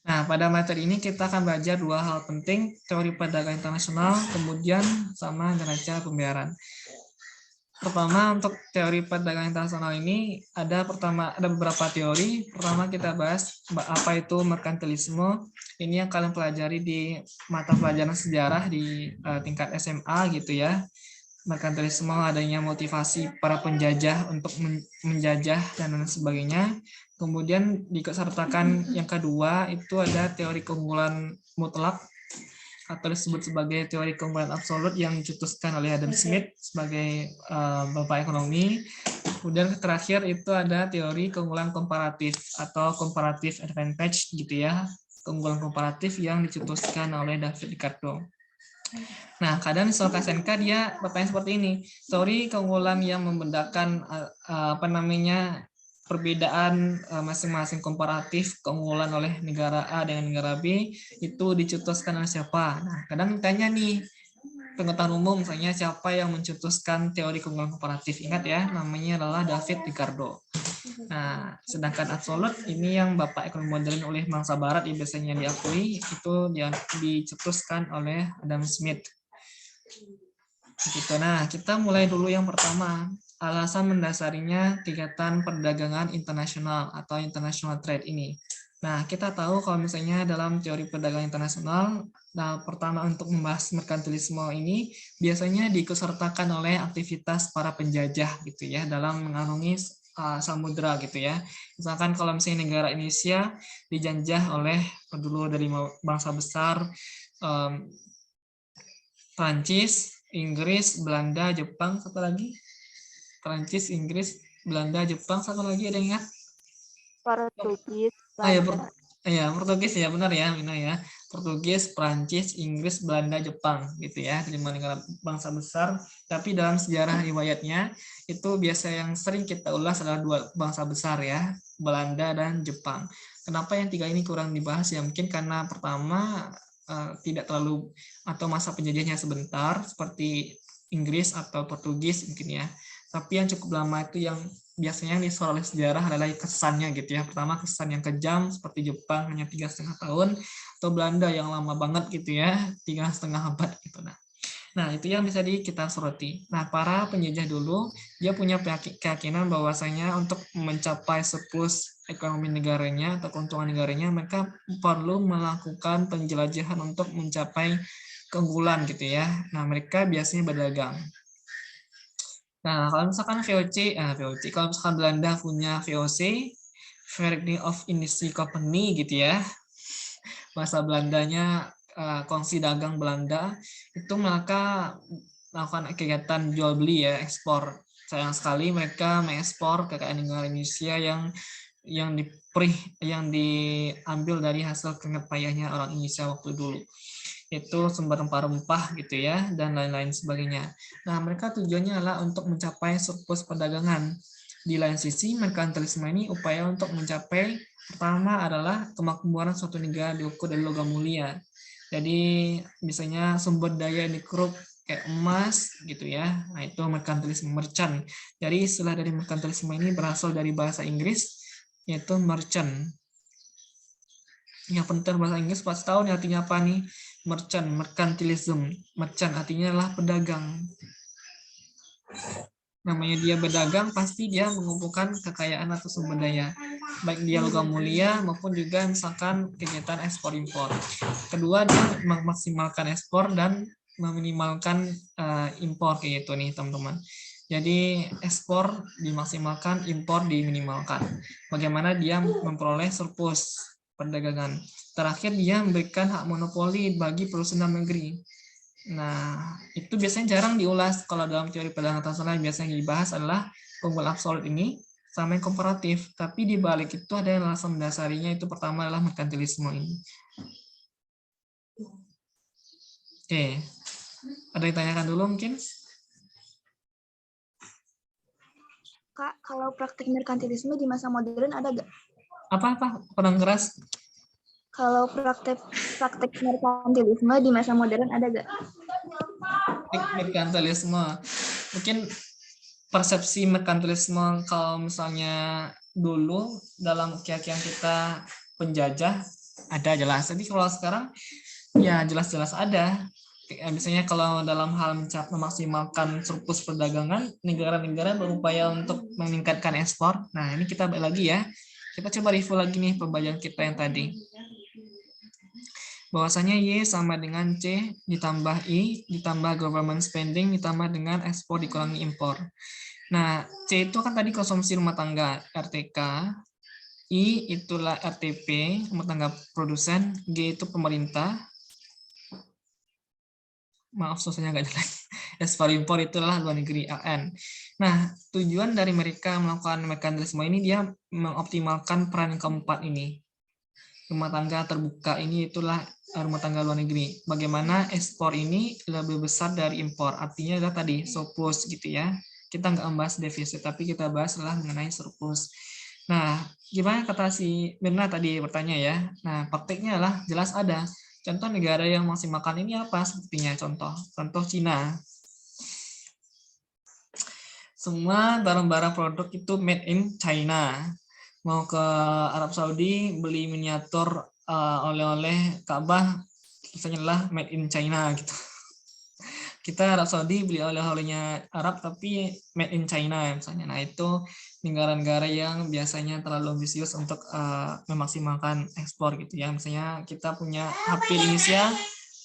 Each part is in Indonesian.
Nah, pada materi ini kita akan belajar dua hal penting, teori perdagangan internasional, kemudian sama neraca pembayaran. Pertama, untuk teori perdagangan internasional ini ada beberapa teori. Pertama kita bahas apa itu merkantilisme. Ini yang kalian pelajari di mata pelajaran sejarah di tingkat SMA gitu ya. Merkantilisme adanya motivasi para penjajah untuk menjajah dan lain sebagainya. Kemudian disertakan yang kedua itu ada teori keunggulan mutlak atau disebut sebagai teori keunggulan absolut yang dicetuskan oleh Adam Smith sebagai bapak ekonomi. Kemudian terakhir itu ada teori keunggulan komparatif atau comparative advantage gitu ya, keunggulan komparatif yang dicetuskan oleh David Ricardo. Nah, kadang soal KSNK dia bertanya seperti ini, teori keunggulan yang membedakan perbedaan masing-masing komparatif keunggulan oleh negara A dengan negara B itu dicetuskan oleh siapa? Nah, kadang ditanya nih pengetahuan umum misalnya siapa yang mencetuskan teori keunggulan komparatif? Ingat ya, namanya adalah David Ricardo. Nah, sedangkan absolut ini yang Bapak ekonomi modern oleh bangsa barat yang biasanya diakui itu dicetuskan oleh Adam Smith. Gitu. Nah, kita mulai dulu yang pertama. Alasan mendasarinya kegiatan perdagangan internasional atau international trade ini. Nah, kita tahu kalau misalnya dalam teori perdagangan internasional, nah pertama untuk membahas merkantilisme ini biasanya diikutsertakan oleh aktivitas para penjajah gitu ya dalam mengarungi samudra gitu ya. Misalkan kalau misalnya negara Indonesia dijanjah oleh dulu dari bangsa besar Prancis, Inggris, Belanda, Jepang, satu lagi. Prancis, Inggris, Belanda, Jepang, satu lagi ada yang ingat? Portugis, Belanda. Ya, Portugis ya, benar ya, Mina ya. Portugis, Prancis, Inggris, Belanda, Jepang gitu ya, 5 negara bangsa besar. Tapi dalam sejarah riwayatnya itu biasa yang sering kita ulas adalah 2 bangsa besar ya, Belanda dan Jepang. Kenapa yang 3 ini kurang dibahas ya? Mungkin karena pertama tidak terlalu atau masa penjajahnya sebentar seperti Inggris atau Portugis mungkin ya. Tapi yang cukup lama itu yang biasanya disorot oleh sejarah adalah kesannya gitu ya. Pertama kesan yang kejam seperti Jepang hanya 3,5 tahun atau Belanda yang lama banget gitu ya, 3,5 abad gitu. Nah itu yang bisa kita soroti. Nah para penjajah dulu dia punya keyakinan bahwasanya untuk mencapai surplus ekonomi negaranya atau keuntungan negaranya mereka perlu melakukan penjelajahan untuk mencapai keunggulan gitu ya. Nah mereka biasanya berdagang. Nah, kalau misalkan VOC, kalau misalkan Belanda punya VOC, Vereniging of Industry Company gitu ya, bahasa Belandanya Kongsi Dagang Belanda, itu mereka melakukan kegiatan jual beli ya, ekspor. Sayang sekali mereka mengekspor kekayaan negara Indonesia yang diambil dari hasil keringat payahnya orang Indonesia waktu dulu. Itu sumber rempah-rempah gitu ya dan lain-lain sebagainya. Nah, mereka tujuannya adalah untuk mencapai surplus perdagangan. Di lain sisi, merkantilisme ini upaya untuk mencapai pertama adalah kemakmuran suatu negara diukur dari logam mulia. Jadi, misalnya sumber daya yang dikeruk kayak emas gitu ya. Nah, itu merkantilisme merchant. Jadi, istilah dari merkantilisme ini berasal dari bahasa Inggris yaitu merchant. Yang penting bahasa Inggris pasti tahu nih artinya apa nih. Merchant, mercantilism. Merchant artinya adalah pedagang. Namanya dia berdagang, pasti dia mengumpulkan kekayaan atau sumber daya. Baik dia logam mulia maupun juga misalkan kegiatan ekspor impor. Kedua, dia memaksimalkan ekspor dan meminimalkan impor kayak gitu nih teman-teman. Jadi ekspor dimaksimalkan, impor diminimalkan. Bagaimana dia memperoleh surplus perdagangan. Terakhir dia memberikan hak monopoli bagi perusahaan dalam negeri. Nah, itu biasanya jarang diulas kalau dalam teori perdagangan internasional. Biasanya yang dibahas adalah keunggulan absolut ini sama yang komparatif. Tapi di balik itu ada yang alasan mendasarinya, itu pertama adalah merkantilisme ini. Oke, ada yang ditanyakan dulu mungkin? Kak, kalau praktik merkantilisme di masa modern ada nggak? Apa? Kurang keras? Kalau praktik merkantilisme di masa modern ada nggak? Merkantilisme. Mungkin persepsi merkantilisme kalau misalnya dulu dalam keyakinan kita penjajah Ada jelas. Jadi kalau sekarang ya jelas-jelas ada. Misalnya kalau dalam hal memaksimalkan surplus perdagangan, negara-negara berupaya untuk meningkatkan ekspor. Nah, ini kita balik lagi ya. Kita coba review lagi nih pembagian kita yang tadi. Bahwasanya Y sama dengan C ditambah I, ditambah government spending, ditambah dengan ekspor dikurangi impor. Nah, C itu kan tadi konsumsi rumah tangga, RTK. I itulah RTP, rumah tangga produsen. G itu pemerintah. Maaf, susahnya nggak jelas. Ekspor impor itulah luar negeri, AN. Nah, tujuan dari mereka melakukan mekanisme ini dia mengoptimalkan peran keempat ini. Rumah tangga terbuka ini itulah rumah tangga luar negeri. Bagaimana ekspor ini lebih besar dari impor. Artinya adalah tadi surplus gitu ya. Kita nggak membahas defisit, tapi kita bahaslah mengenai surplus. Nah, gimana kata si Mirna tadi bertanya ya. Nah, prakteknya lah jelas ada. Contoh negara yang maksimalkan ini apa sepertinya contoh Cina. Semua barang-barang produk itu made in China. Mau ke Arab Saudi beli miniatur oleh-oleh Ka'bah, tulisannya lah made in China gitu. Kita Arab Saudi beli oleh-olehnya Arab tapi made in China misalnya. Nah, itu negara-negara yang biasanya terlalu ambisius untuk memaksimalkan ekspor gitu ya. Misalnya kita punya HP Indonesia,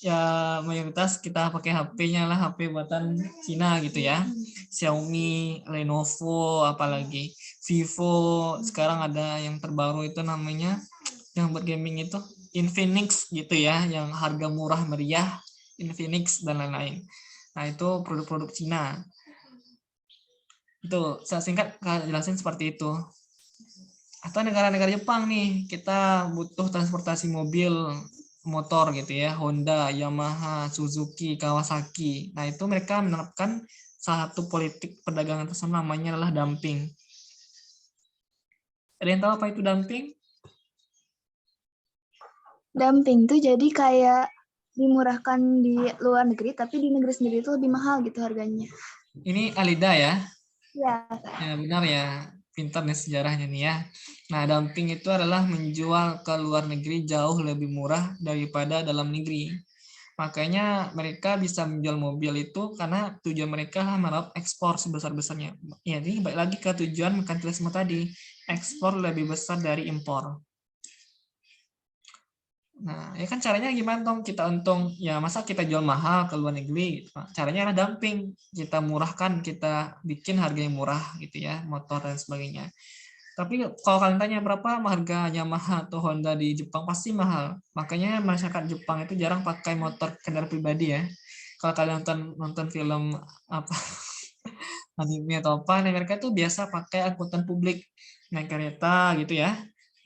ya mayoritas kita pakai HP-nya lah HP buatan Cina gitu ya. Xiaomi, Lenovo, apalagi Vivo. Sekarang ada yang terbaru itu namanya yang buat gaming itu Infinix gitu ya, yang harga murah meriah, Infinix dan lain-lain. Nah, itu produk-produk Cina. Itu saya singkat jelasin seperti itu. Atau negara-negara Jepang nih, kita butuh transportasi mobil, motor gitu ya, Honda, Yamaha, Suzuki, Kawasaki. Nah, itu mereka menerapkan salah satu politik perdagangan tersebut namanya adalah dumping. Ada yang tahu apa itu dumping? Dumping tuh jadi kayak dimurahkan di luar negeri, tapi di negeri sendiri itu lebih mahal gitu harganya. Ini Alida ya? Ya. Ya benar ya, pintar nih sejarahnya nih ya. Nah, dumping itu adalah menjual ke luar negeri jauh lebih murah daripada dalam negeri. Makanya mereka bisa menjual mobil itu karena tujuan mereka meraup ekspor sebesar-besarnya. Ya, jadi balik lagi ke tujuan merkantilisme tadi, ekspor lebih besar dari impor. Nah, ya kan caranya gimana dong kita untung? Ya masa kita jual mahal ke luar negeri? Gitu. Caranya adalah dumping. Kita murahkan, kita bikin harga yang murah gitu ya, motor dan sebagainya. Tapi kalau kalian tanya berapa harga Yamaha atau Honda di Jepang, pasti mahal. Makanya masyarakat Jepang itu jarang pakai motor kendaraan pribadi ya. Kalau kalian nonton film apa anime atau apa, mereka tuh biasa pakai angkutan publik, naik kereta gitu ya,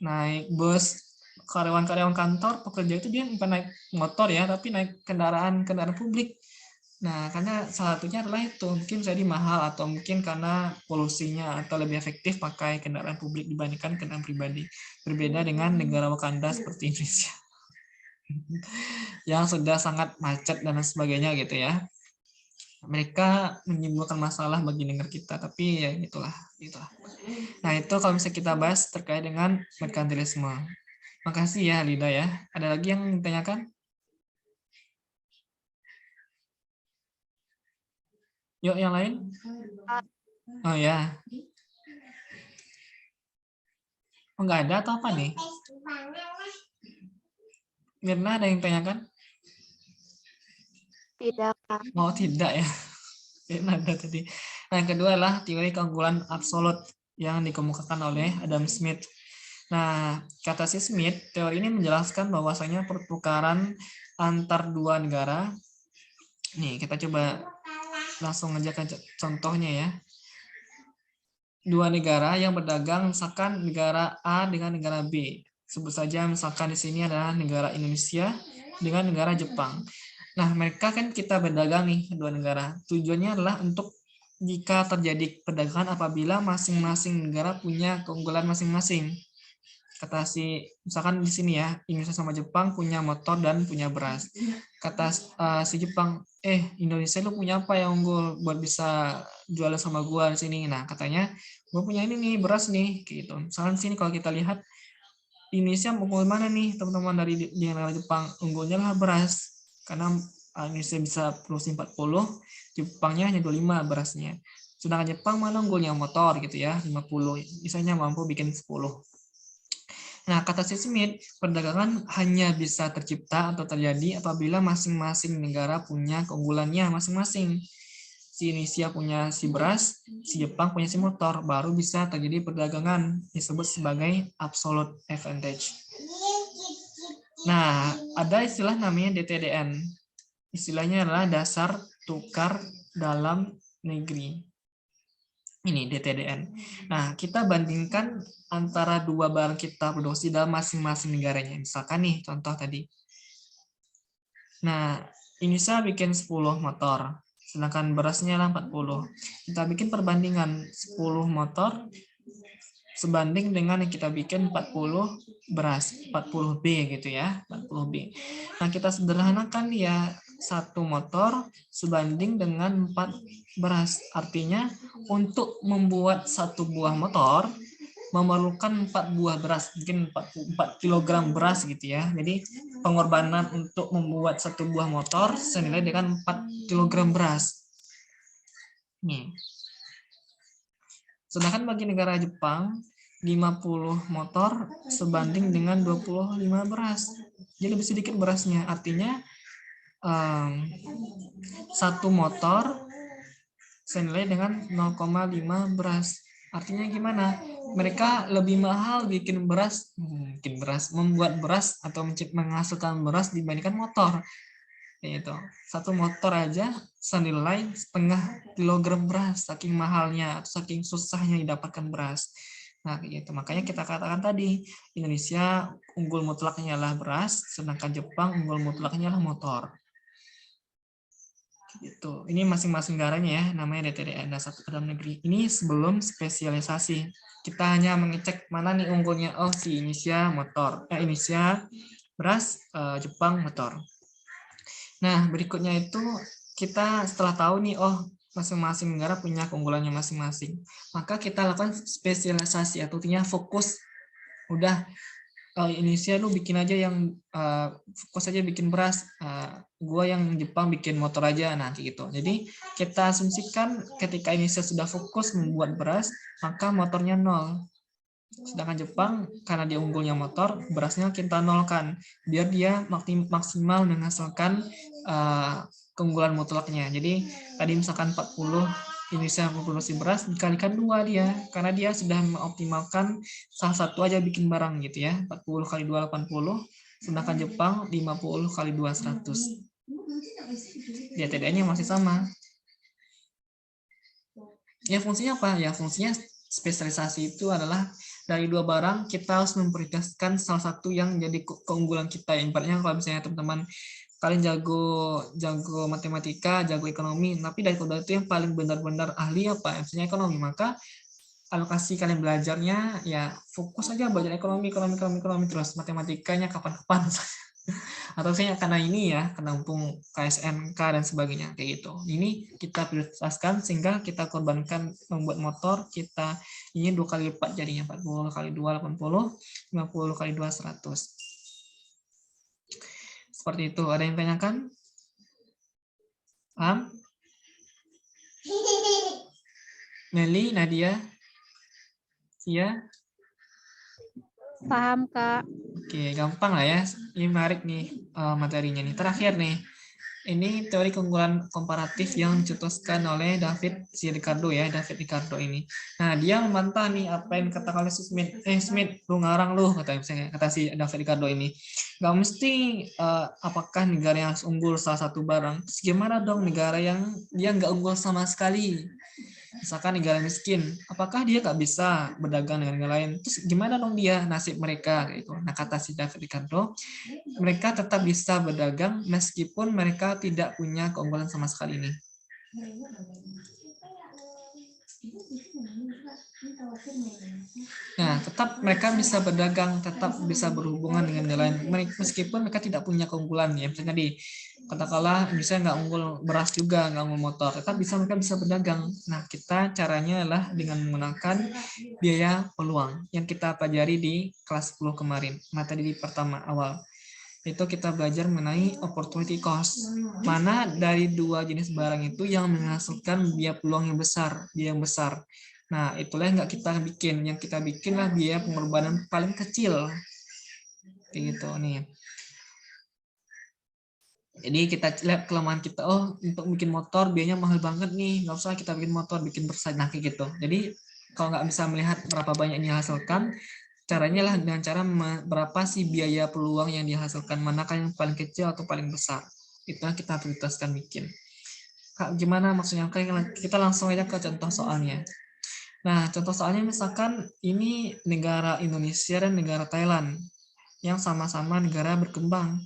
naik bus. Karyawan-karyawan kantor pekerja itu dia bukan naik motor ya, tapi naik kendaraan publik. Nah, karena salah satunya adalah itu mungkin jadi mahal atau mungkin karena polusinya atau lebih efektif pakai kendaraan publik dibandingkan kendaraan pribadi. Berbeda dengan negara Wakanda seperti Indonesia yang sudah sangat macet dan sebagainya gitu ya. Mereka menimbulkan masalah bagi negara kita, tapi ya itulah. Nah, itu kalau misalnya kita bahas terkait dengan merkantilisme. Makasih ya Lida ya. Ada lagi yang ditanyakan? Yuk yang lain. Oh ya. Oh, nggak ada atau apa nih? Mirna ada yang tanyakan? Tidak. Oh tidak ya. Mirna ada tadi. Nah, yang kedua adalah teori keunggulan absolut yang dikemukakan oleh Adam Smith. Nah, kata si Smith, teori ini menjelaskan bahwasanya pertukaran antar dua negara. Nih, kita coba langsung aja ke contohnya ya. Dua negara yang berdagang, misalkan negara A dengan negara B. Sebut saja misalkan di sini adalah negara Indonesia dengan negara Jepang. Nah, mereka kan kita berdagang nih dua negara. Tujuannya adalah untuk jika terjadi perdagangan apabila masing-masing negara punya keunggulan masing-masing. Kata si misalkan di sini ya, Indonesia sama Jepang punya motor dan punya beras. Kata si Jepang, Indonesia lu punya apa yang unggul buat bisa jualan sama gua di sini. Nah, katanya gua punya ini nih beras nih gitu. Misalkan sini kalau kita lihat Indonesia unggul mana nih teman-teman dari di negara Jepang? Unggulnya lah beras. Karena Indonesia bisa produksi 40, Jepangnya hanya 25 berasnya. Sedangkan Jepang mana unggulnya motor gitu ya, 50. Misalnya mampu bikin 10. Nah, kata si Smith, perdagangan hanya bisa tercipta atau terjadi apabila masing-masing negara punya keunggulannya masing-masing. Si Indonesia punya si beras, si Jepang punya si motor, baru bisa terjadi perdagangan, disebut sebagai absolute advantage. Nah, ada istilah namanya DTDN. Istilahnya adalah dasar tukar dalam negeri. Ini DTDN. Nah, kita bandingkan antara dua barang kita produksi dalam masing-masing negaranya. Misalkan nih, contoh tadi. Nah, Indonesia bikin 10 motor, sedangkan berasnya lah 40. Kita bikin perbandingan 10 motor sebanding dengan yang kita bikin 40 beras, 40 B gitu ya, 40 B. Nah, kita sederhanakan ya, satu motor sebanding dengan 4 beras. Artinya untuk membuat satu buah motor memerlukan 4 buah beras, mungkin 4 kg beras gitu ya. Jadi pengorbanan untuk membuat satu buah motor senilai dengan 4 kg beras. Nih. Sedangkan bagi negara Jepang, 50 motor sebanding dengan 25 beras. Jadi lebih sedikit berasnya. Artinya satu motor senilai dengan 0,5 beras. Artinya gimana? Mereka lebih mahal membuat beras atau menghasilkan beras dibandingkan motor. Itu satu motor aja senilai setengah kilogram beras, saking mahalnya atau saking susahnya didapatkan beras. Nah, gitu. Makanya kita katakan tadi Indonesia unggul mutlaknya adalah beras, sedangkan Jepang unggul mutlaknya adalah motor. Gitu. Ini masing-masing negaranya ya, namanya DTDN, dasar tukar dalam negeri. Ini sebelum spesialisasi. Kita hanya mengecek mana nih unggulnya. Oh, si Indonesia motor, Indonesia beras, Jepang motor. Nah, berikutnya itu kita setelah tahu nih, oh masing-masing negara punya keunggulannya masing-masing. Maka kita lakukan spesialisasi, artinya fokus. Udah, Indonesia lu bikin aja yang fokus aja bikin beras, gua yang Jepang bikin motor aja nanti gitu. Jadi kita asumsikan ketika Indonesia sudah fokus membuat beras, maka motornya 0. Sedangkan Jepang karena dia unggulnya motor, berasnya kita nolkan biar dia maksimal menghasilkan keunggulan mutlaknya. Jadi tadi misalkan 40 Indonesia memproduksi beras, dikalikan 2 dia karena dia sudah mengoptimalkan salah satu aja bikin barang gitu ya. 40 kali 2 80, sedangkan Jepang 50 kali 2 100. Dia TDN-nya masih sama. Ya fungsinya apa? Ya fungsinya spesialisasi itu adalah dari dua barang kita harus memprioritaskan salah satu yang jadi keunggulan kita. Ibaratnya kalau misalnya teman-teman kalian jago matematika, jago ekonomi, tapi dari kedua itu yang paling benar-benar ahli apa? Misalnya ekonomi, maka alokasi kalian belajarnya ya fokus aja belajar ekonomi terus matematikanya kapan-kapan. Atau misalnya karena ini ya, karena mumpung KSNK dan sebagainya kayak gitu. Ini kita prioritaskan sehingga kita korbankan membuat motor kita ini 2 kali lipat jadinya 40 kali 2 80, 50 kali 2 100. Seperti itu. Ada yang tanyakan? Paham? Nelly, Nadia? Iya? Paham, Kak. Oke, gampang lah ya. Ini menarik nih materinya nih. Terakhir nih. Ini teori keunggulan komparatif yang dicetuskan oleh David Ricardo ya, David Ricardo ini. Nah, dia membantah nih apa yang katakan oleh Smith. Smith, lu ngarang lu, kata si David Ricardo ini. Gak mesti apakah negara yang harus unggul salah satu barang. Terus gimana dong negara yang dia nggak unggul sama sekali? Misalkan negara miskin, apakah dia nggak bisa berdagang dengan negara lain? Terus gimana dong dia nasib mereka? Gitu. Nah, kata si David Ricardo, mereka tetap bisa berdagang meskipun mereka tidak punya keunggulan sama sekali ini. Nah, tetap mereka bisa berdagang, tetap bisa berhubungan dengan negara lain, meskipun mereka tidak punya keunggulan ya. Misalnya katakanlah bisa nggak unggul beras juga, nggak unggul motor, tetap mereka bisa berdagang. Nah, kita caranya adalah dengan menggunakan biaya peluang yang kita pelajari di kelas 10 kemarin, materi pertama awal. Itu kita belajar mengenai opportunity cost. Mana dari dua jenis barang itu yang menghasilkan biaya peluang yang besar, biaya yang besar. Nah, itulah yang nggak kita bikin. Yang kita bikinlah biaya pengorbanan paling kecil. Kayak gitu nih. Jadi kita lihat kelemahan kita, oh untuk bikin motor biayanya mahal banget nih, nggak usah kita bikin motor, bikin bersaing, nah kayak gitu. Jadi kalau nggak bisa melihat berapa banyak yang dihasilkan, caranya lah dengan cara berapa sih biaya peluang yang dihasilkan, manakah yang paling kecil atau paling besar. Itulah kita prioritaskan bikin. Kak, gimana maksudnya? Kita langsung aja ke contoh soalnya. Nah, contoh soalnya misalkan ini negara Indonesia dan negara Thailand yang sama-sama negara berkembang.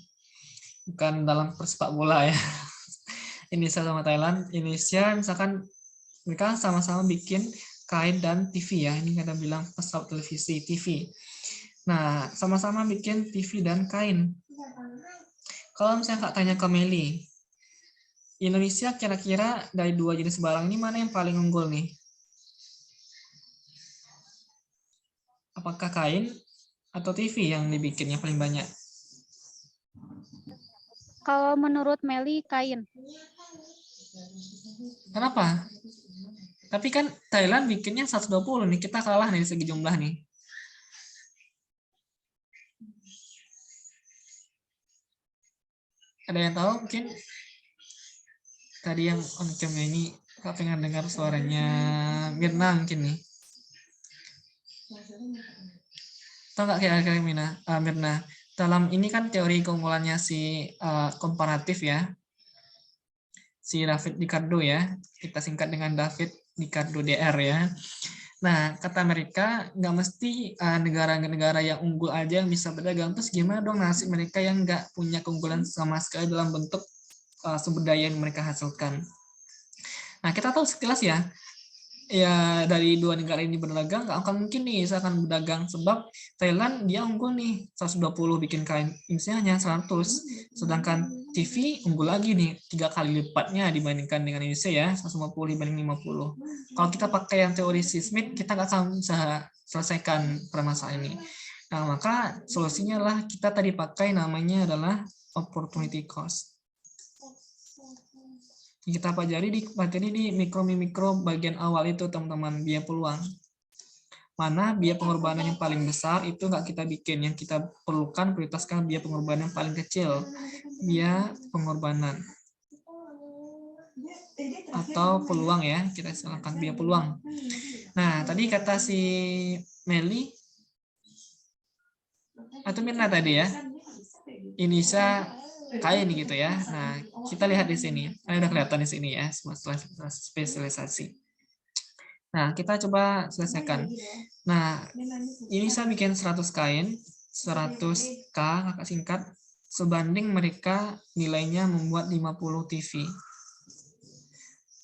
Bukan dalam persepak bola ya. Indonesia sama Thailand. Indonesia misalkan mereka sama-sama bikin kain dan TV ya. Ini kita bilang pesawat televisi TV. Nah, sama-sama bikin TV dan kain. Kalau misalnya Kak tanya ke Meli, Indonesia kira-kira dari dua jenis barang ini mana yang paling unggul nih? Apakah kain atau TV yang dibikin yang paling banyak? Kalau menurut Meli, kain. Kenapa? Tapi kan Thailand bikinnya 120 nih, kita kalah nih segi jumlah nih. Ada yang tahu mungkin? Tadi yang on-cam ini, Kak pengen dengar suaranya Mirna mungkin nih. Tahu nggak kira-kira Mirna? Dalam ini kan teori keunggulannya si komparatif ya, si David Ricardo ya, kita singkat dengan David Ricardo DR ya. Nah, kata mereka nggak mesti negara-negara yang unggul aja yang bisa berdagang. Terus gimana dong nasib mereka yang nggak punya keunggulan sama sekali dalam bentuk sumber daya yang mereka hasilkan. Nah, kita tahu sekilas ya, dari dua negara ini berdagang nggak akan mungkin nih misalkan berdagang, sebab Thailand dia unggul nih 120 bikin kain, Indonesia hanya 100, sedangkan TV unggul lagi nih 3 kali lipatnya dibandingkan dengan Indonesia ya, 150 dibanding 50. Kalau kita pakai yang teori si Smith, kita nggak akan bisa selesaikan permasalahan ini. Nah, maka solusinya lah kita tadi pakai namanya adalah opportunity cost. Kita pelajari di materi di mikro bagian awal itu teman-teman, biaya peluang. Mana biaya pengorbanan yang paling besar itu nggak kita bikin, yang kita perlukan prioritaskan biaya pengorbanan yang paling kecil, biaya pengorbanan atau peluang ya, kita istilahkan biaya peluang. Nah, tadi kata si Meli atau Mirna tadi ya, Indonesia kain gitu ya. Nah, kita lihat di sini. Nah, udah kelihatan di sini ya, setelah spesialisasi. Nah, kita coba selesaikan. Nah, ini saya bikin 100 kain, 100K kakak singkat, sebanding mereka nilainya membuat 50 TV.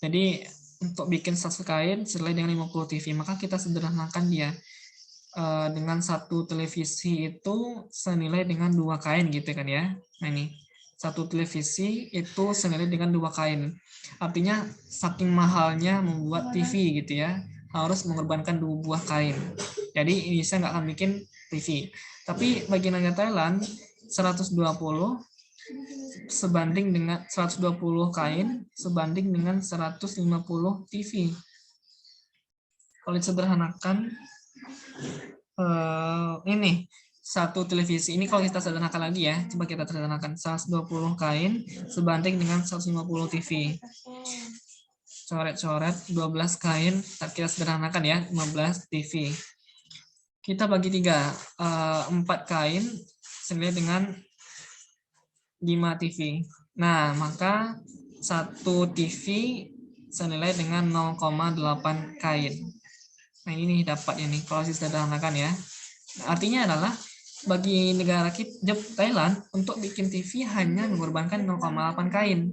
Jadi, untuk bikin 100 kain senilai dengan 50 TV, maka kita sederhanakan dia. Dengan satu televisi itu senilai dengan 2 kain gitu kan ya. Nah, ini. Satu televisi itu senilai dengan 2 kain. Artinya saking mahalnya membuat TV gitu ya, harus mengorbankan 2 buah kain. Jadi Indonesia nggak akan bikin TV. Tapi bagi negara Thailand 120 sebanding dengan 120 kain sebanding dengan 150 TV. Kalau disederhanakan ini satu televisi ini, kalau kita sederhanakan lagi ya, coba kita sederhanakan 120 kain sebanding dengan 150 TV. Coret-coret 12 kain, kita sederhanakan ya, 15 TV. Kita bagi 3, 4 kain senilai dengan 5 TV. Nah, maka 1 TV senilai dengan 0,8 kain. Nah, ini dapatnya nih, kalau disederhanakan ya. Artinya adalah bagi negara kita, Thailand, untuk bikin TV hanya mengorbankan 0,8 kain.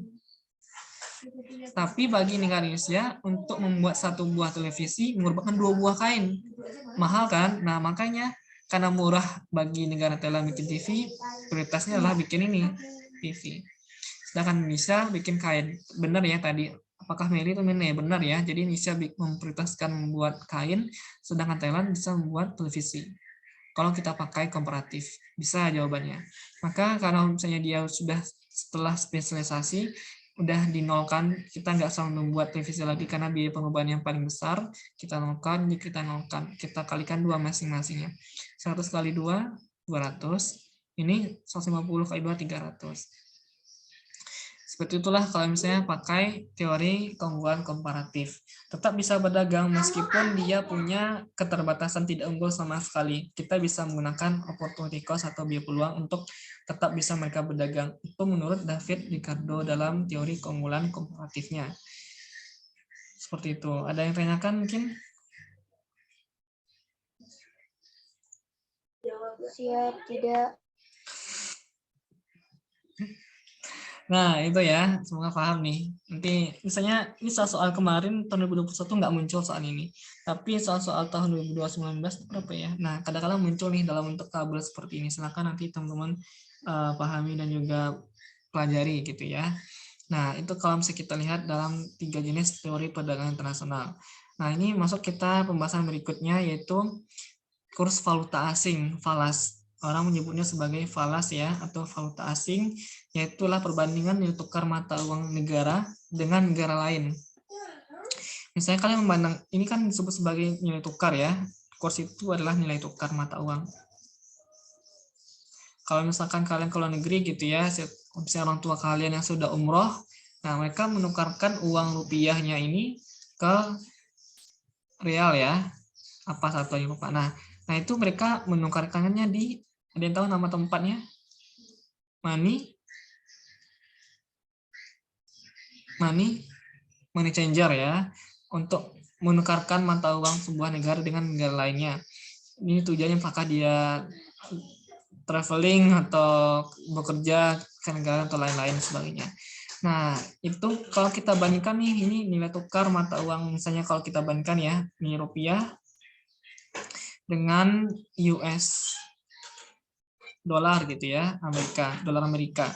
Tapi bagi negara Indonesia, untuk membuat satu buah televisi mengorbankan 2 buah kain. Mahal kan? Nah, makanya karena murah bagi negara Thailand bikin TV, prioritasnya adalah bikin ini, TV. Sedangkan Nisa bikin kain. Benar ya tadi. Apakah Meli itu benar ya? Benar ya. Jadi Nisa memprioritaskan membuat kain, sedangkan Thailand bisa membuat televisi. Kalau kita pakai komparatif, bisa jawabannya. Maka kalau misalnya dia sudah setelah spesialisasi, udah dinolkan, kita nggak usah membuat televisi lagi karena biaya pengembangan yang paling besar, kita nolkan, kita kalikan 2 masing-masingnya. 100 kali 2, 200. Ini 150 kali 2, 300. Seperti itulah kalau misalnya pakai teori keunggulan komparatif. Tetap bisa berdagang meskipun dia punya keterbatasan tidak unggul sama sekali. Kita bisa menggunakan opportunity cost atau biaya peluang untuk tetap bisa mereka berdagang. Itu menurut David Ricardo dalam teori keunggulan komparatifnya. Seperti itu. Ada yang tanyakan mungkin? Siap, tidak. Nah, itu ya, semoga paham nih. Nanti misalnya ini soal kemarin tahun 2021 nggak muncul soal ini. Tapi soal tahun 2019 berapa ya? Nah, kadang-kadang muncul nih dalam bentuk tabel seperti ini. Silakan nanti teman-teman pahami dan juga pelajari gitu ya. Nah, itu kalau misalnya kita lihat dalam 3 jenis teori perdagangan internasional. Nah, ini masuk kita pembahasan berikutnya yaitu kurs valuta asing, falas. Orang menyebutnya sebagai falas ya, atau valuta asing, yaitulah perbandingan nilai tukar mata uang negara dengan negara lain. Misalnya kalian memandang, ini kan disebut sebagai nilai tukar ya, kurs itu adalah nilai tukar mata uang. Kalau misalkan kalian ke luar negeri gitu ya, misalnya orang tua kalian yang sudah umroh, nah mereka menukarkan uang rupiahnya ini ke real ya, apa satu yang lupa. Nah itu mereka menukarkannya di, ada yang tahu nama tempatnya? Money changer ya, untuk menukarkan mata uang sebuah negara dengan negara lainnya. Ini tujuannya apakah dia traveling atau bekerja ke negara atau lain-lain sebagainya. Nah, itu kalau kita bandingkan nih, ini nilai tukar mata uang, misalnya kalau kita bandingkan ya, ini rupiah dengan US dolar gitu ya, dolar Amerika.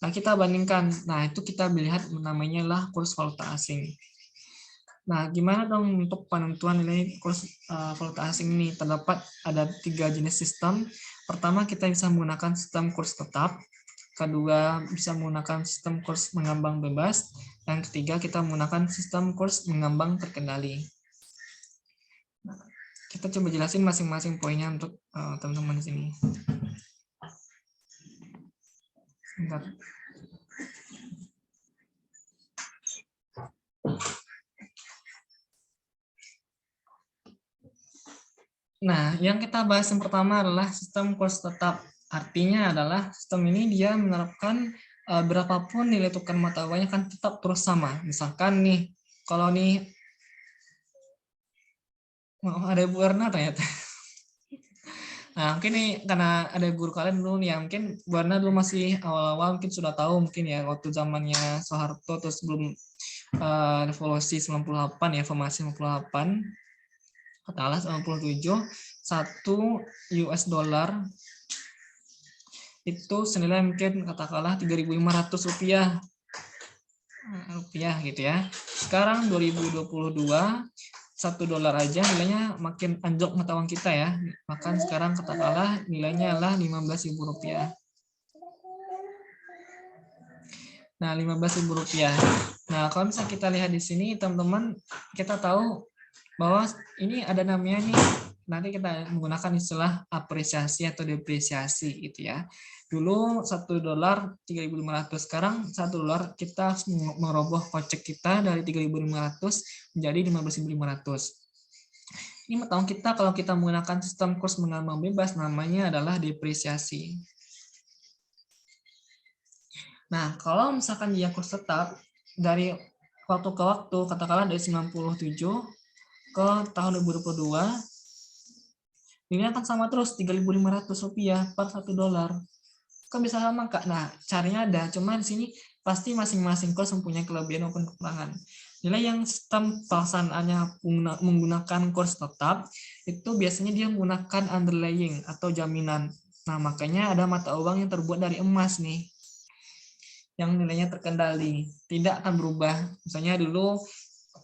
Nah, kita bandingkan. Nah, itu kita melihat namanya lah kurs valuta asing. Nah, gimana dong untuk penentuan nilai kurs valuta asing ini? Terdapat ada 3 jenis sistem. Pertama, kita bisa menggunakan sistem kurs tetap. Kedua, bisa menggunakan sistem kurs mengambang bebas. Dan ketiga, kita menggunakan sistem kurs mengambang terkendali. Nah, kita coba jelasin masing-masing poinnya untuk teman-teman di sini. Sebentar. Nah, yang kita bahas yang pertama adalah sistem kurs tetap. Artinya adalah sistem ini dia menerapkan berapapun nilai tukar mata uangnya kan tetap terus sama. Misalkan nih, kalau nih ada Bu Erna ternyata. Nah, mungkin nih karena ada guru kalian dulu nih, ya mungkin Bu Erna dulu masih awal-awal mungkin sudah tahu mungkin ya waktu zamannya Soeharto terus sebelum revolusi 98 ya, formasi 98. Katakanlah 97, 1 US dollar itu senilai mungkin katakanlah 3.500 rupiah gitu ya. Sekarang 2022, 1 dolar aja nilainya makin anjlok mata uang kita ya. Maka sekarang katakanlah nilainya adalah 15.000 rupiah. Nah, 15.000 rupiah. Nah, kalau misalnya kita lihat di sini teman-teman, kita tahu bahwa ini ada namanya nih, nanti kita menggunakan istilah apresiasi atau depresiasi gitu ya. Dulu 1 dolar 3.500, sekarang 1 dolar kita harus meroboh kocek kita dari 3.500 menjadi 15.500. Ini mata uang kita kalau kita menggunakan sistem kurs mengambang bebas namanya adalah depresiasi. Nah, kalau misalkan dia kurs tetap dari waktu ke waktu, katakanlah dari 97 ke tahun 2022, ini akan sama terus 3.500 rupiah per 1 dolar. Kan bisa sama Kak. Nah, caranya ada, cuma di sini pasti masing-masing kurs mempunyai kelebihan maupun kekurangan. Nilai yang sistem pelaksanaannya menggunakan kurs tetap, itu biasanya dia menggunakan underlying atau jaminan. Nah, makanya ada mata uang yang terbuat dari emas nih. yang nilainya terkendali, tidak akan berubah. Misalnya dulu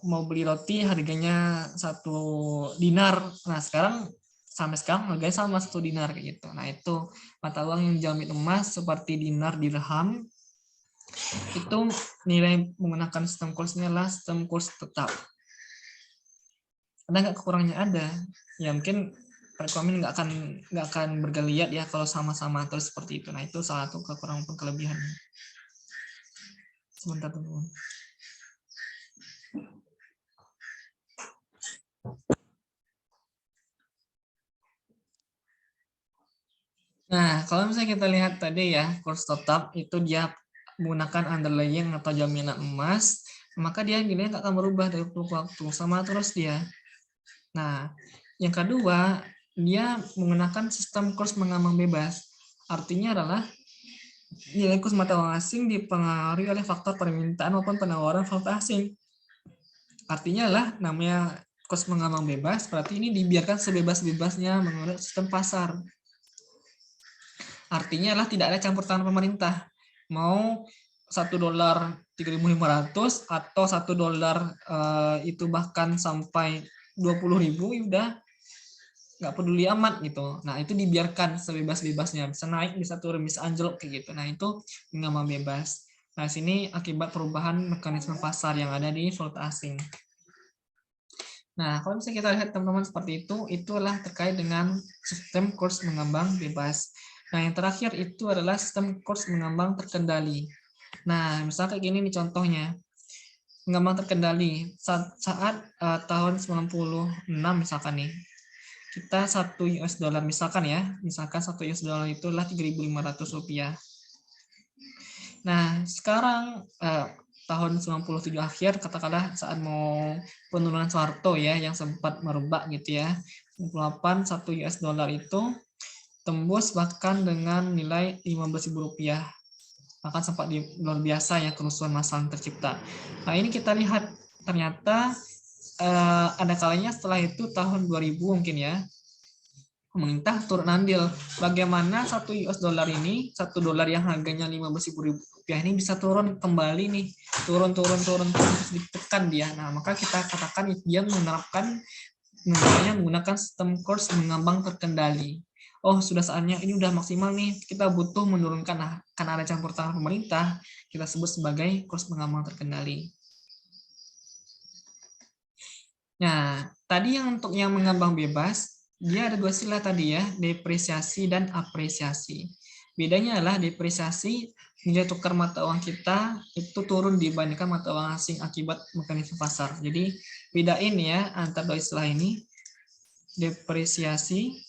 mau beli roti harganya 1 dinar, nah sekarang sampai sekarang harganya sama 1 dinar kayak gitu. Nah itu mata uang yang dijamin emas seperti dinar, dirham, itu nilai menggunakan sistem kursnya adalah sistem kurs tetap. Ada nggak kekurangannya? Ada. Ya mungkin perekonomian nggak akan bergeliat ya kalau sama-sama terus seperti itu. Nah itu salah satu kekurangan pun kelebihannya. Sebentar teman-teman. Nah, kalau misalnya kita lihat tadi ya, kurs tetap itu dia menggunakan underlying atau jaminan emas, maka dia nilainya nggak akan berubah dari waktu ke waktu, sama terus dia. Nah, yang kedua, dia menggunakan sistem kurs mengambang bebas. Artinya adalah nilai kurs mata uang asing dipengaruhi oleh faktor permintaan maupun penawaran valuta asing. Artinya adalah namanya kurs mengambang bebas, berarti ini dibiarkan sebebas-bebasnya menurut sistem pasar. Artinya adalah tidak ada campur tangan pemerintah. Mau $1 3.500 atau $1 itu bahkan sampai 20.000, ya udah nggak peduli amat gitu. Nah itu dibiarkan sebebas-bebasnya, bisa naik, bisa turun, bisa anjlok kayak gitu. Nah itu mengambang bebas. Nah sini akibat perubahan mekanisme pasar yang ada di valuta asing. Nah kalau misalnya kita lihat teman-teman seperti itu, itulah terkait dengan sistem kurs mengambang bebas. Nah, yang terakhir itu adalah sistem kurs mengambang terkendali. Nah, misalnya kayak gini nih contohnya. Mengambang terkendali saat tahun 96 misalkan nih. Kita 1 US dollar misalkan ya. Misalkan 1 US dollar itu adalah 3.500 rupiah. Nah, sekarang tahun 97 akhir katakanlah saat mau penurunan Soeharto ya yang sempat merebak gitu ya. 98 1 US dollar itu tembus bahkan dengan nilai Rp15.000, bahkan sempat luar biasa ya kerusuhan massal yang tercipta. Nah ini kita lihat ternyata ada kalanya setelah itu tahun 2000 mungkin ya, pemerintah turun andil bagaimana 1 US dollar ini, $1 yang harganya Rp15.000 ini bisa turun kembali nih, turun terus ditekan dia. Nah maka kita katakan dia menerapkan menggunakan sistem kurs mengambang terkendali. Oh sudah saatnya, ini udah maksimal nih, kita butuh menurunkan. Nah, karena ada campur tangan pemerintah, kita sebut sebagai kurs mengambang terkendali. Nah, tadi yang untuk yang mengambang bebas, dia ada 2 istilah tadi ya, depresiasi dan apresiasi. Bedanya adalah depresiasi, nilai tukar mata uang kita itu turun dibandingkan mata uang asing akibat mekanisme pasar. Jadi bedain ya antara 2 istilah ini, depresiasi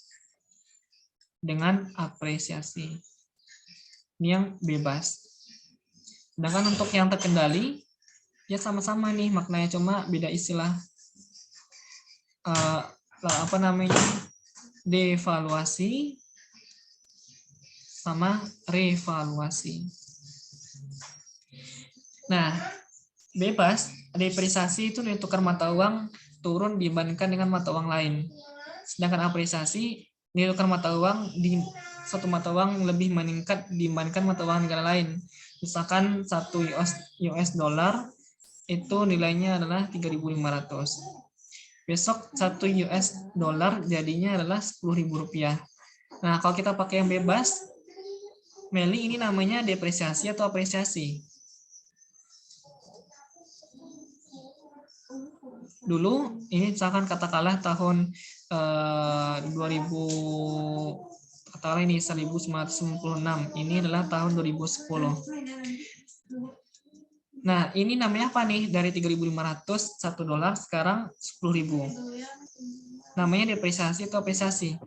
dengan apresiasi. Ini yang bebas. Sedangkan untuk yang terkendali, ya sama-sama nih maknanya, cuma beda istilah. Apa namanya? Devaluasi sama revaluasi. Nah, bebas, depresiasi itu nilai tukar mata uang turun dibandingkan dengan mata uang lain. Sedangkan apresiasi, nilai tukar mata uang di satu mata uang lebih meningkat dibandingkan mata uang negara lain. Misalkan 1 US dollar itu nilainya adalah 3.500. Besok 1 US dollar jadinya adalah 10.000 rupiah. Nah, kalau kita pakai yang bebas, Meli, ini namanya depresiasi atau apresiasi? Dulu ini misalkan katakanlah tahun 2000, katakanlah ini 1996, ini adalah tahun 2010. Nah ini namanya apa nih, dari 3.500 $1 sekarang 10.000, namanya depresiasi atau apresiasi?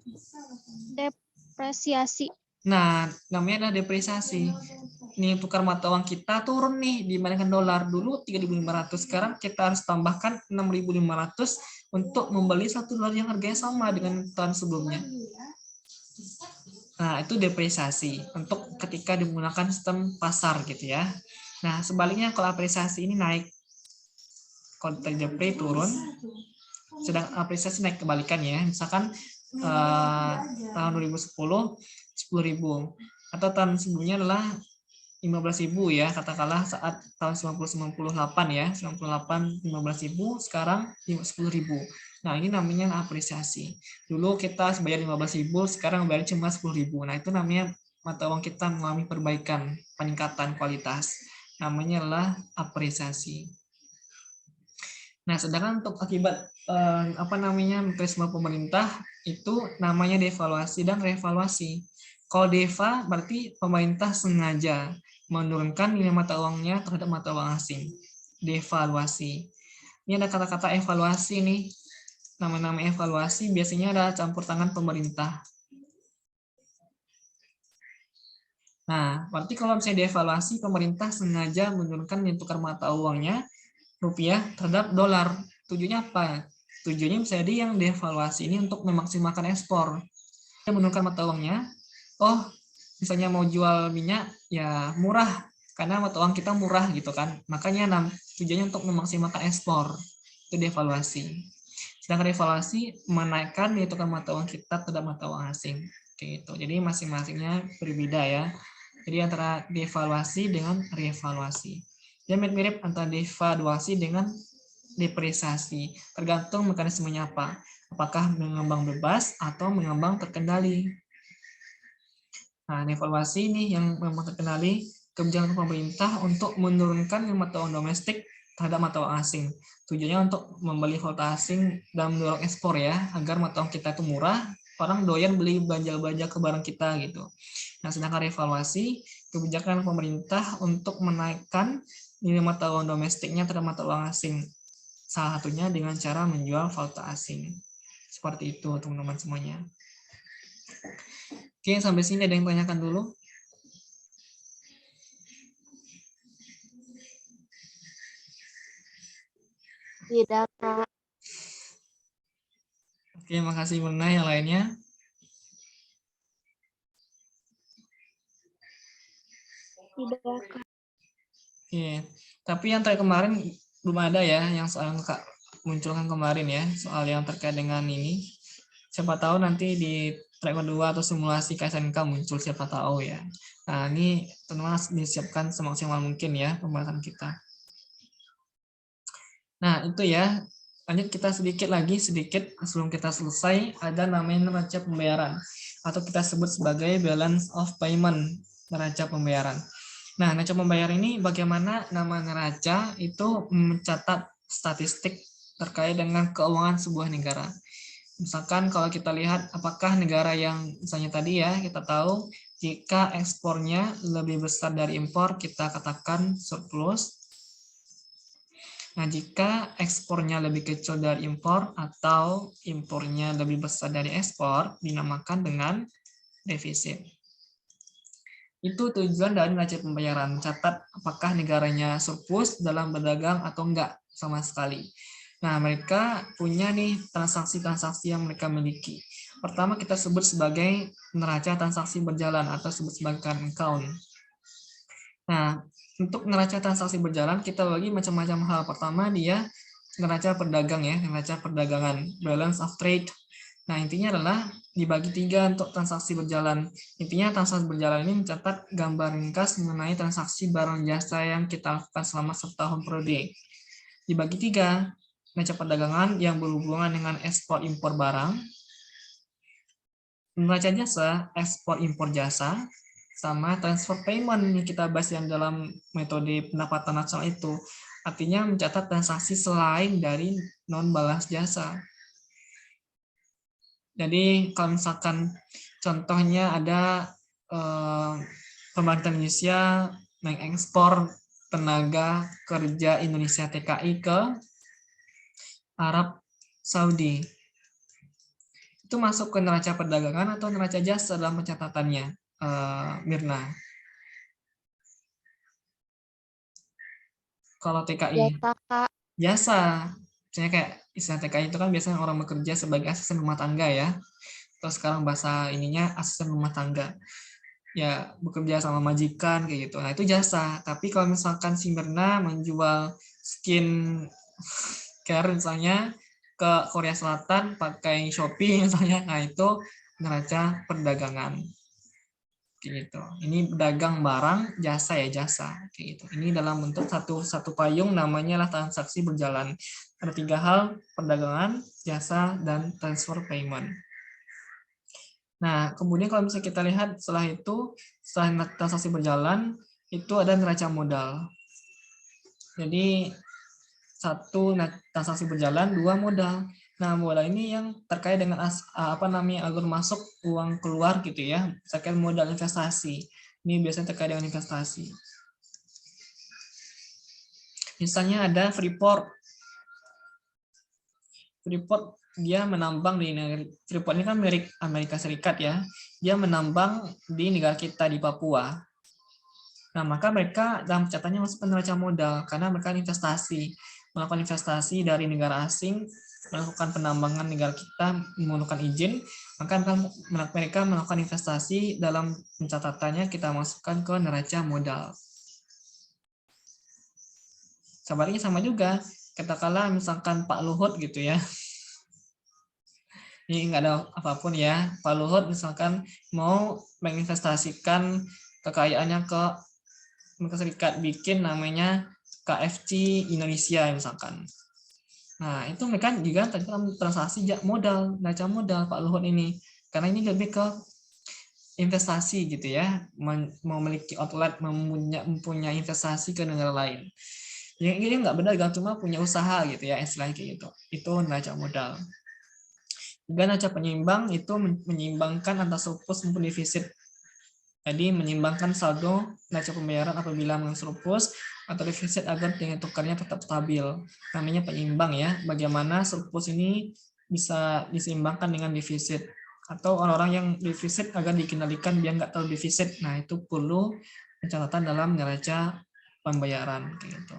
Depresiasi. Nah namanya adalah depresiasi. Nih tukar mata uang kita turun nih dibandingkan dolar. Dulu 3.500, sekarang kita harus tambahkan 6.500 untuk membeli $1 yang harganya sama dengan tahun sebelumnya. Nah itu depresiasi untuk ketika digunakan sistem pasar gitu ya. Nah sebaliknya kalau apresiasi ini naik, kalau depre turun, sedang apresiasi naik kebalikan ya. Misalkan tahun 2010 10.000 atau tahun sebelumnya adalah 15.000 ya, katakanlah saat tahun 98 ya, 98 15.000, sekarang 10.000. Nah, ini namanya apresiasi. Dulu kita bayar 15.000, sekarang bayar cuma 10.000. Nah, itu namanya mata uang kita mengalami perbaikan, peningkatan kualitas. Namanya adalah apresiasi. Nah, sedangkan untuk akibat mekanisme pemerintah itu namanya devaluasi dan revaluasi. Kalau deva berarti pemerintah sengaja menurunkan nilai mata uangnya terhadap mata uang asing. Devaluasi. Ini ada kata-kata evaluasi nih. Nama-nama evaluasi biasanya ada campur tangan pemerintah. Nah, berarti kalau misalnya devaluasi, pemerintah sengaja menurunkan nilai tukar mata uangnya rupiah terhadap dolar. Tujuannya apa? Tujuannya bisa jadi yang devaluasi ini untuk memaksimalkan ekspor. Dia menurunkan mata uangnya. Oh, misalnya mau jual minyak ya murah karena mata uang kita murah gitu kan. Makanya tujuannya untuk memaksimalkan ekspor. Itu devaluasi. Sedangkan revaluasi menaikkan nilai tukar mata uang kita terhadap mata uang asing. Oke, itu. Jadi masing-masingnya berbeda ya. Jadi antara devaluasi dengan revaluasi. Dia mirip-mirip antara devaluasi dengan depresiasi. Tergantung mekanismenya apa. Apakah mengembang bebas atau mengembang terkendali. Nah, devaluasi ini yang memang terkendali kebijakan pemerintah untuk menurunkan mata uang domestik terhadap mata uang asing. Tujuannya untuk membeli valuta asing dan mendorong ekspor ya, agar mata uang kita itu murah, orang doyan beli belanja-belanja ke barang kita gitu. Nah, sedangkan revaluasi kebijakan pemerintah untuk menaikkan nilai mata uang domestiknya terhadap mata uang asing. Salah satunya dengan cara menjual valuta asing. Seperti itu teman-teman semuanya. Oke, sampai sini ada yang tanyakan dulu? Tidak, Kak. Oke, makasih Muna. Yang lainnya? Tidak, Kak. Oke, tapi yang terakhir kemarin belum ada ya, yang soal Kak munculkan kemarin ya, soal yang terkait dengan ini. Siapa tahu nanti di track kedua atau simulasi KSNK muncul, siapa tahu ya. Nah, ini teman-teman harus disiapkan semaksimal mungkin ya pembahasan kita. Nah, itu ya. Lanjut kita sedikit sebelum kita selesai, ada namanya neraca pembayaran atau kita sebut sebagai balance of payment, neraca pembayaran. Nah, neraca pembayaran ini bagaimana nama neraca itu mencatat statistik terkait dengan keuangan sebuah negara. Misalkan kalau kita lihat apakah negara yang misalnya tadi ya, kita tahu jika ekspornya lebih besar dari impor, kita katakan surplus. Nah, jika ekspornya lebih kecil dari impor atau impornya lebih besar dari ekspor, dinamakan dengan defisit. Itu tujuan dari neraca pembayaran, mencatat apakah negaranya surplus dalam berdagang atau enggak sama sekali. Nah, mereka punya nih transaksi-transaksi yang mereka miliki. Pertama kita sebut sebagai neraca transaksi berjalan atau sebut sebagai current account. Nah, untuk neraca transaksi berjalan kita bagi macam-macam hal. Pertama dia neraca perdagang ya, neraca perdagangan, balance of trade. Nah, intinya adalah dibagi 3 untuk transaksi berjalan. Intinya transaksi berjalan ini mencatat gambar ringkas mengenai transaksi barang jasa yang kita lakukan selama setahun periode. Dibagi 3, neraca perdagangan yang berhubungan dengan ekspor impor barang, neraca jasa, ekspor impor jasa, sama transfer payment yang kita bahas yang dalam metode pendapatan nasional itu. Artinya mencatat transaksi selain dari non-balance jasa. Jadi kalau misalkan contohnya ada pemerintah Indonesia mengekspor tenaga kerja Indonesia TKI ke Arab Saudi. Itu masuk ke neraca perdagangan atau neraca jasa dalam pencatatannya, Mirna? Kalau TKI? Jasa, Kak. Jasa. Misalnya kayak istilah TKI itu kan biasanya orang bekerja sebagai asisten rumah tangga ya. Terus sekarang bahasa ininya asisten rumah tangga. Ya, bekerja sama majikan kayak gitu. Nah, itu jasa. Tapi kalau misalkan si Mirna menjual skin care misalnya ke Korea Selatan pakai Shopee misalnya, nah itu neraca perdagangan. kayak gitu. Ini pedagang barang, jasa ya jasa, kayak gitu. Ini dalam bentuk satu payung, namanya lah transaksi berjalan. Ada 3 hal: perdagangan, jasa, dan transfer payment. Nah, kemudian kalau misalnya kita lihat setelah itu, setelah transaksi berjalan, itu ada neraca modal. Jadi 1 transaksi berjalan, 2 modal. Nah, modal ini yang terkait dengan alur masuk, uang keluar gitu ya. Misalkan modal investasi. Ini biasanya terkait dengan investasi. Misalnya ada Freeport. Freeport dia menambang di negeri, Freeport ini kan milik Amerika Serikat ya. Dia menambang di negara kita di Papua. Nah, maka mereka dalam catatannya masuk neraca modal karena mereka melakukan investasi dari negara asing, melakukan penambangan negara kita memerlukan izin, maka mereka melakukan investasi, dalam pencatatannya kita masukkan ke neraca modal. Sebaliknya sama juga, katakanlah misalkan Pak Luhut gitu ya. Ini nggak ada apapun ya. Pak Luhut misalkan mau menginvestasikan kekayaannya ke Amerika Serikat, bikin namanya KFC Indonesia misalkan. Nah, itu mereka juga transaksi modal, neraca modal Pak Luhut ini. Karena ini lebih ke investasi gitu ya, memiliki outlet, mempunyai investasi ke negara lain. Yang ini nggak berdagang, cuma punya usaha gitu ya, istilahnya kayak gitu. Itu neraca modal. Juga neraca penyeimbang itu menyeimbangkan antara surplus maupun defisit. Jadi menyimbangkan saldo neraca pembayaran apabila surplus atau defisit agar nilai tukarnya tetap stabil. Namanya penyeimbang ya. Bagaimana surplus ini bisa diseimbangkan dengan defisit. Atau orang-orang yang defisit agar dikendalikan biar nggak terlalu defisit. Nah, itu perlu pencatatan dalam neraca pembayaran. Gitu.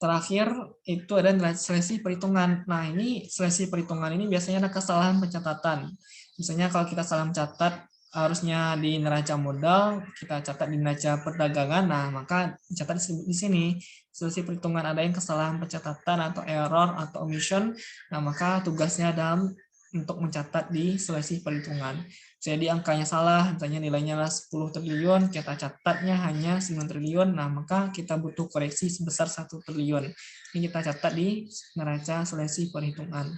Terakhir itu ada selisih perhitungan. Nah, ini selisih perhitungan ini biasanya ada kesalahan pencatatan. Misalnya kalau kita salah mencatat, harusnya di neraca modal, kita catat di neraca perdagangan, nah maka dicatat di sini. Selisih perhitungan ada yang kesalahan pencatatan atau error atau omission, nah maka tugasnya untuk mencatat di selisih perhitungan. Jadi angkanya salah, misalnya nilainya 10 triliun, kita catatnya hanya 9 triliun, nah maka kita butuh koreksi sebesar 1 triliun. Ini kita catat di neraca selisih perhitungan.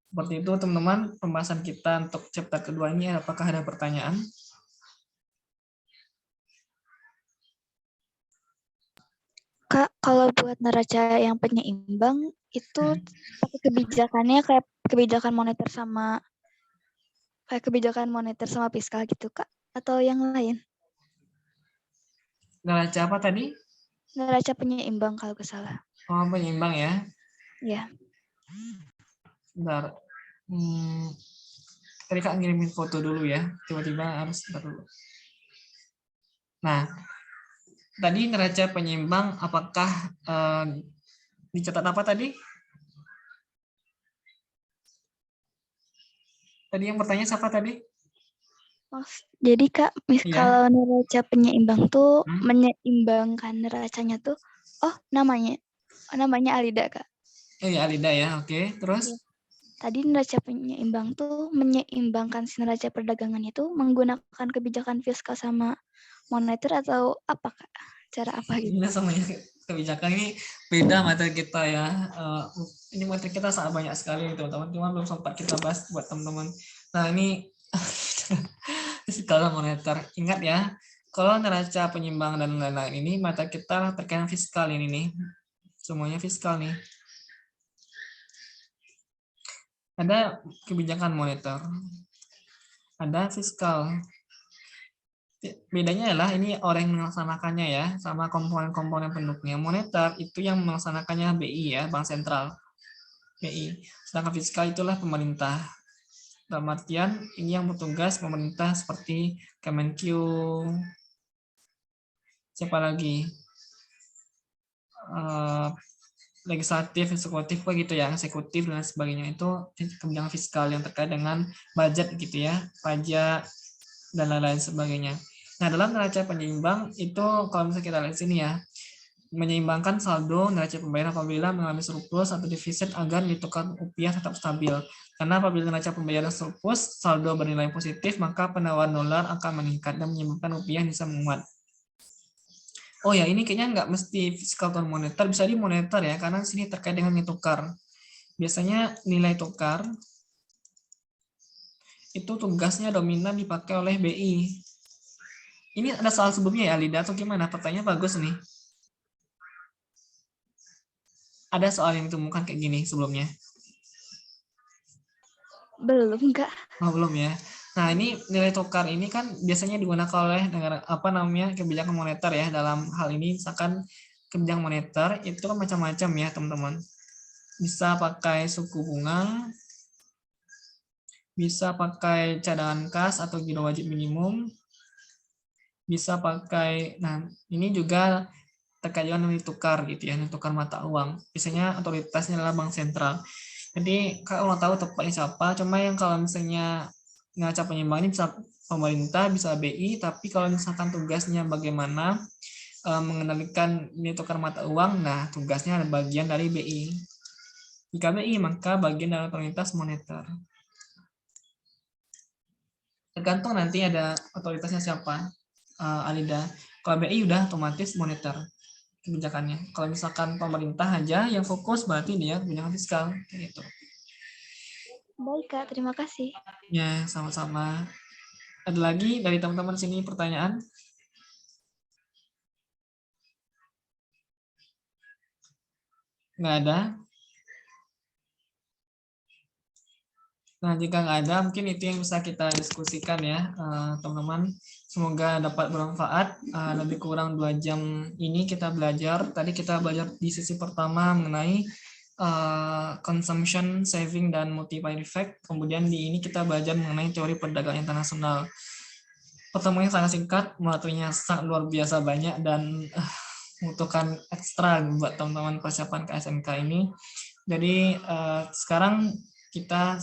Seperti itu teman-teman pembahasan kita untuk chapter kedua ini. Apakah ada pertanyaan? Kak, kalau buat neraca yang penyeimbang itu pakai kebijakannya kayak kebijakan moneter sama fiskal gitu Kak, atau yang lain? Neraca apa tadi? Neraca penyeimbang kalau nggak salah. Oh, penyeimbang ya. Ya. Bentar. Tadi Kak ngirimin foto dulu ya. Tiba-tiba harus bentar dulu. Nah, tadi neraca penyeimbang apakah dicatat apa tadi? Tadi yang bertanya siapa tadi? Oh, jadi Kak, kalau neraca penyeimbang tuh menyeimbangkan neracanya tuh, namanya Alida Kak. Oh ya, Alida ya, oke. Terus? Tadi neraca penyeimbang tuh menyeimbangkan si neraca perdagangan itu menggunakan kebijakan fiskal sama moneter atau apa Kak? Cara apa gitu? Ini sama kebijakan ini beda materi kita ya. Ini materi kita sangat banyak sekali teman-teman. Cuma belum sempat kita bahas buat teman-teman. Nah ini fiskal moneter. Ingat ya, kalau neraca penyeimbang dan lain-lain ini materi kita terkait fiskal ini nih. Semuanya fiskal nih. Ada kebijakan moneter, ada fiskal. Bedanya adalah ini orang yang melaksanakannya ya, sama komponen-komponen pendukungnya. Moneter itu yang melaksanakannya BI ya, Bank Sentral. BI. Sedangkan fiskal itulah pemerintah. Dalam artian ini yang bertugas pemerintah seperti Kemenq, siapa lagi? Legislatif, eksekutif, begitu ya, eksekutif dan sebagainya, itu kebijakan fiskal yang terkait dengan budget gitu ya, pajak dan lain-lain sebagainya. Nah, dalam neraca penyeimbang itu kalau misalnya kita lihat sini ya, menyeimbangkan saldo neraca pembayaran apabila mengalami surplus atau defisit agar nilai tukar rupiah tetap stabil. Karena apabila neraca pembayaran surplus, saldo bernilai positif, maka penawaran dolar akan meningkat dan menyebabkan rupiah bisa menguat. Oh ya, ini kayaknya nggak mesti fiskal atau moneter, bisa di moneter ya, karena sini terkait dengan nilai tukar. Biasanya nilai tukar itu tugasnya dominan dipakai oleh BI. Ini ada soal sebelumnya ya, Lida, atau gimana? Pertanyaan bagus nih. Ada soal yang ditemukan kayak gini sebelumnya? Belum, enggak. Oh, belum ya. Nah, ini nilai tukar ini kan biasanya digunakan oleh negara apa namanya kebijakan moneter ya. Dalam hal ini misalkan kebijakan moneter itu kan macam-macam ya, teman-teman. Bisa pakai suku bunga, bisa pakai cadangan kas atau giro wajib minimum, bisa pakai, nah ini juga terkait dengan nilai tukar gitu ya, nilai tukar mata uang. Biasanya otoritasnya adalah bank sentral. Jadi kalau mau tahu tepatnya siapa, cuma yang kalau misalnya neraca penyeimbang ini bisa pemerintah, bisa BI, tapi kalau misalkan tugasnya bagaimana mengendalikan nilai tukar mata uang, nah tugasnya ada bagian dari BI. Jika BI, maka bagian dari otoritas moneter. Tergantung nanti ada otoritasnya siapa, Alida. Kalau BI udah otomatis moneter kebijakannya. Kalau misalkan pemerintah aja yang fokus berarti dia kebijakan fiskal kayak gitu. Baik, Kak. Terima kasih. Ya, sama-sama. Ada lagi dari teman-teman sini pertanyaan? Nggak ada? Nah, jika nggak ada, mungkin itu yang bisa kita diskusikan ya, teman-teman. Semoga dapat bermanfaat. Lebih kurang 2 jam ini kita belajar. Tadi kita belajar di sesi pertama mengenai consumption, saving, dan multiplier effect. Kemudian di ini kita belajar mengenai teori perdagangan internasional. Pertemuan yang sangat singkat, materinya sangat luar biasa banyak, dan membutuhkan ekstra buat teman-teman persiapan KSMK ini. Jadi sekarang kita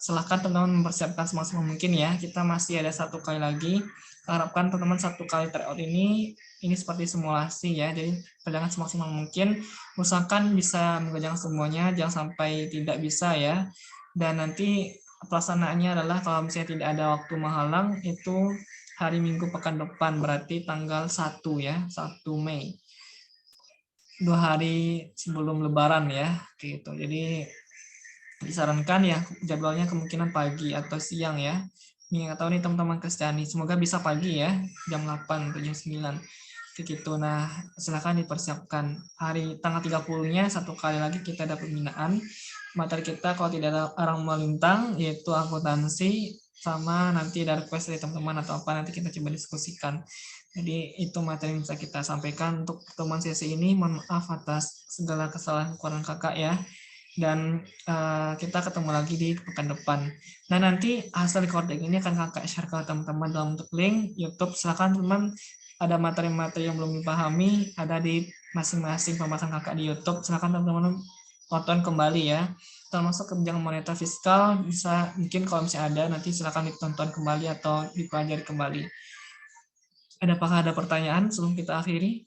silahkan teman-teman mempersiapkan semaksimal mungkin ya. Kita masih ada 1 kali lagi. Harapkan teman-teman 1 kali tryout ini seperti simulasi ya. Jadi kerjakan semaksimal mungkin. Usahakan bisa mengerjakan semuanya, jangan sampai tidak bisa ya. Dan nanti pelaksanaannya adalah kalau misalnya tidak ada waktu menghalang itu hari Minggu pekan depan, berarti tanggal 1 ya, 1 Mei. 2 hari sebelum Lebaran ya, gitu. Jadi disarankan ya jadwalnya kemungkinan pagi atau siang ya. Ini nggak tahu nih teman-teman Kristiani, semoga bisa pagi ya, jam 8 atau jam 9. Gitu. Nah, silakan dipersiapkan. Hari tanggal 30-nya 1 kali lagi kita ada pembinaan. Materi kita kalau tidak ada orang melintang yaitu akuntansi, sama nanti ada request dari teman-teman atau apa nanti kita coba diskusikan. Jadi itu materi yang bisa kita sampaikan untuk pertemuan sesi ini. Mohon maaf atas segala kesalahan kekurangan kakak ya. Dan kita ketemu lagi di pekan depan. Nah, nanti hasil recording ini akan kakak share ke teman-teman dalam bentuk link YouTube. Silakan teman-teman, ada materi-materi yang belum dipahami ada di masing-masing pembahasan kakak di YouTube. Silakan teman-teman tonton kembali ya. Termasuk kebijakan moneter fiskal, bisa mungkin kalau misalnya ada nanti silakan ditonton kembali atau dipelajari kembali. Apakah ada pertanyaan sebelum kita akhiri?